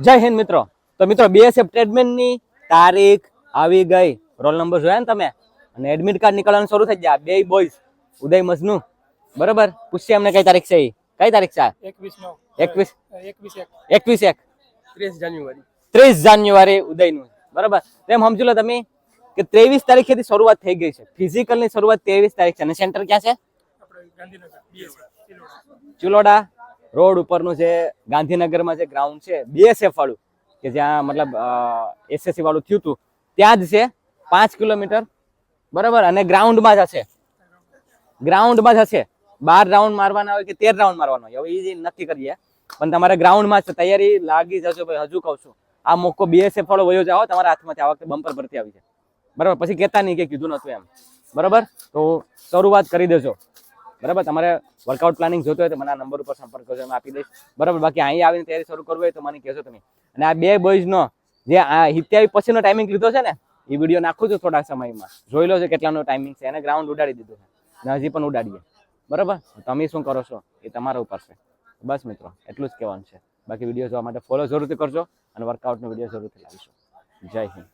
જય હિન્દ મિત્રો. તો મિત્રો બીએસએફ ટ્રેડમેન ની તારીખ આવી ગઈ, રોલ નંબર જોયા ને તમે, અને એડમિટ કાર્ડ નીકળવાનું શરૂ થઈ ગયા. બે બોયઝ ઉદય મજનુ, બરાબર. પૂછીએ અમને કઈ તારીખ છે, કઈ તારીખ છે? 30 જાન્યુઆરી ઉદયનું, બરાબર. તેમ સમજી લો તમે કે 23 તારીખેથી શરૂઆત થઈ ગઈ છે. ફિઝિકલ ની શરૂઆત 23 તારીખ છે અને સેન્ટર ક્યાં છે? ચિલોડા રોડ ઉપરનું છે, ગાંધીનગરમાં જે ગ્રાઉન્ડ છે બીએસએફ વાળું, કે જ્યાં મતલબ એસએસસી વાળું થયું હતું, ત્યાં જ છે. 5 કિલોમીટર, બરાબર. અને ગ્રાઉન્ડમાં જ હશે, 12 રાઉન્ડ મારવાના હોય કે 13 રાઉન્ડ મારવાના હોય, હવે એ નક્કી કરીએ. પણ તમારે ગ્રાઉન્ડમાં જ તૈયારી લાગી જશો ભાઈ. હજુ કહું છું, આ મોકો બીએસએફ વાળો વયો જાઓ તમારા હાથમાંથી. આ વખતે બમ્પર ભરતી આવી છે, બરાબર. પછી કહેતા નહીં કે કીધું નતું એમ, બરાબર. તો શરૂઆત કરી દેજો, બરાબર. તમારે વર્કઆઉટ પ્લાનિંગ જોતો હોય તો મને આ નંબર ઉપર સંપર્ક કરજો, હું આપી દઈશ, બરાબર. બાકી અહીં આવીને તૈયારી શરૂ કરવી હોય તો મને કહેશો તમે. અને આ બે બોયઝનો જે આ 77 પછીનો ટાઈમિંગ લીધો છે ને, એ વિડીયો નાખું છું થોડા સમયમાં, જોઈ લો છે કેટલાનો ટાઈમિંગ છે. એને ગ્રાઉન્ડ ઉડાડી દીધું છે અને હજી પણ ઉડાડીએ, બરાબર. તમે શું કરો છો એ તમારા ઉપર છે. બસ મિત્રો, એટલું જ કહેવાનું છે. બાકી વિડીયો જોવા માટે ફોલો જરૂરથી કરજો અને વર્કઆઉટનો વિડીયો જરૂરથી લાવીશું. જય હિન્દ.